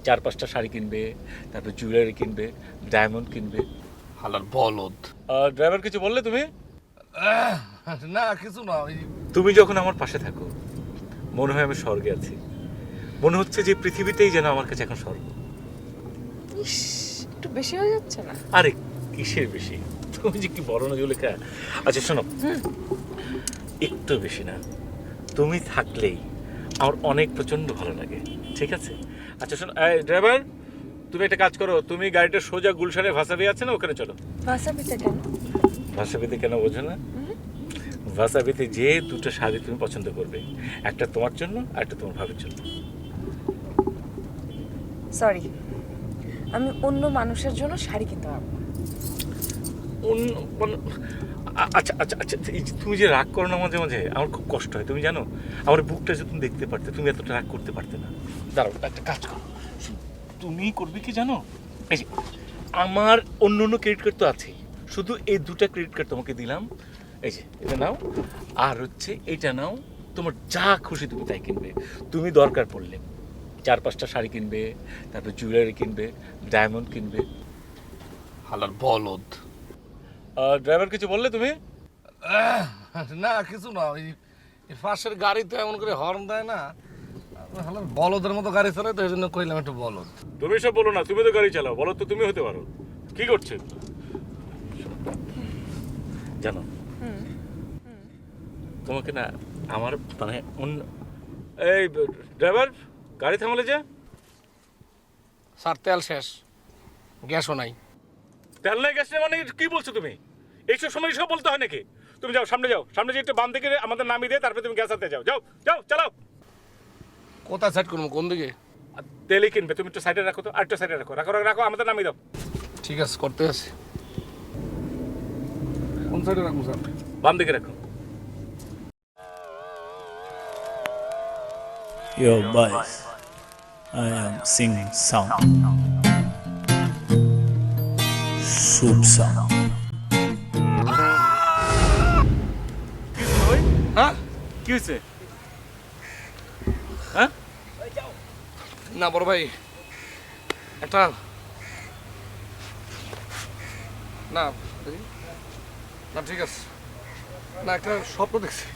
4-5টা শাড়ি কিনবে, তারপর জুয়েলারি কিনবে, ডায়মন্ড কিনবে। হালার বলদ। ড্রাইভার কিছু বললে তুমি? না কিছু না, তুমি যখন আমার পাশে থাকো মনে হয় আমি স্বর্গে আছি। মনে হচ্ছে যে পৃথিবীতেই যেন আমার কাছে এখন স্বর্গ। ইস, একটু বেশি হয়ে যাচ্ছে না? আরে কিসের বেশি, তুমি যে কি বড় না জুলেখা। আচ্ছা শোনো, একটু বেশি না, তুমি থাকলেই আমার অনেক প্রচন্ড ভালো লাগে, ঠিক আছে? আচ্ছা শোনো ড্রাইভার, তুমি একটা কাজ করো, তুমি গাড়িটা সোজা গুলশানে ভাসাবি আছে না, ওখানে চলো। ভাসাবিতে কেন? ভাসাবিতে কেন বোঝো না? ভাসাবিতে যে দুটো শাড়ি তুমি পছন্দ করবে, একটা তোমার জন্য আর একটা তোমার ভাবির জন্য। সরি, আমি অন্য মানুষের জন্য শাড়ি কিনতে পারবো না। আচ্ছা আচ্ছা আচ্ছা, এই যে তুমি যে রাগ করো না মাঝে মাঝে, আমার খুব কষ্ট হয়, তুমি জানো? আমার বুকটা যে তুমি দেখতে পারতে, তুমি এতটা রাগ করতে পারতে না। দাঁড়াও, একটা কাজ করো, তুমি করবে কি জানো? এই যে আমার অন্য অন্য ক্রেডিট কার্ড তো আছেই, শুধু এই দুটা ক্রেডিট কার্ড তোমাকে দিলাম। এই যে এটা নাও, আর হচ্ছে এইটা নাও, তোমার যা খুশি তুমি তাই কিনবে। তুমি দরকার পড়লে 4-5টা শাড়ি কিনবে, তারপর জুয়েলারি কিনবে, ডায়মন্ড কিনবে। হালার বলদ। ড্রাইভার কিছু বললে তুমি? না কিছু না, ওই পাশের গাড়ি তো এমন করে হর্ন দেয় না, হালার বলদের মতো গাড়ি চালায়, তো এই জন্য কইলাম একটু বলদ। তুমি সব বলো না, তুমি তো গাড়ি চালাও, বলো তো তুমি হতে পারো। কি করছে জানো? তোমাকে না আমার মানে অন্য, এই ড্রাইভার গাড়ি থামালে যে। স্যার তেল শেষ, গ্যাসও নাই। তেল নাই গ্যাস নেই মানে কি বলছো তুমি? এইসব সময় সব বলতে হয় নাকি? তুমি যাও সামনে, যাও সামনে, যে একটু বাম দিকে আমাদের নামিয়ে দিয়ে তারপরে তুমি গ্যাস আনতে যাও, যাও যাও চালাও। কোথায় সাইড করবো, কোন দিকে? আর তেলই কিনবে, তুমি একটু সাইডে রাখো তো, আরেকটা সাইডে রাখো, রাখো রাখো, আমাদের নামিয়ে দাও। ঠিক আছে, করতে আছে। কোন সাইডে রাখবো স্যার? বাম দিকে রাখো। Yo, boys, I am singing sound. Soup sound. হ্যাঁ কি হয়েছে? হ্যাঁ না বড় ভাই, একটা না দেখি। না ঠিক আছে, না একটা স্বপ্ন দেখছি।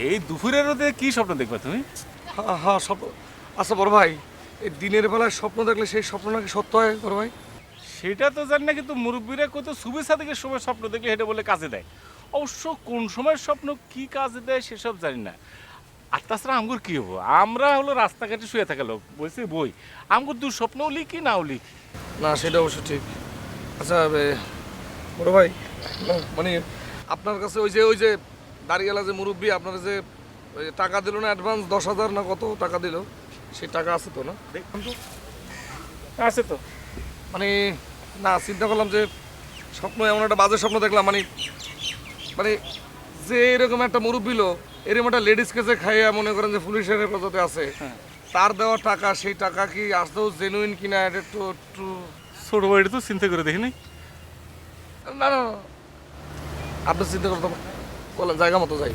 এই দুপুরের রোদে কি স্বপ্ন দেখবে তুমি? হ্যাঁ হ্যাঁ স্বপ্ন। আচ্ছা বড় ভাই, এই দিনের বেলায় স্বপ্ন দেখলে সেই স্বপ্ন নাকি সত্য হয় বড় ভাই? সেটা তো জানি না, কিন্তু মুরব্বীরা কত সুবে সাদিকের সময় স্বপ্ন দেখলে সেটা বলে কাজে দেয়। অবশ্য কোন সময় স্বপ্ন কি কাজে দেয় সেসব জানি না। আর তাছাড়া আমগুর কি হবো, আমরা হলো রাস্তাঘাটে শুয়ে থাকা লোক, বলছি বই আমগুর দুঃস্বপ্নও লিখি নাও লিখি। না সেটা অবশ্য ঠিক। আচ্ছা বড় ভাই, না, মানে আপনার কাছে ওই যে দাঁড়িয়েলা যে মুরব্বী আপনার যে ওই টাকা দিল না অ্যাডভান্স 10,000 না কত টাকা দিল, সেই টাকা আছে তো না? দেখুন তো আছে তো। মানে না, চিন্তা করলাম যে স্বপ্ন এমন একটা বাজে স্বপ্ন দেখলাম, মানে মানে যে এরকম একটা মুরব্বী লোক এরকম একটা লেডিস কেসে খাইয়া মনে করেন যে পুলিশের হেফাজতে আছে, তার দেওয়া টাকা, সেই টাকা কি আসতেও জেনুইন কিনা এটা একটু একটু ছোট বইটা তো চিন্তা করে দেখিনি। না না না, আপনি চিন্তা করতে বলেন, জায়গা মতো যাই।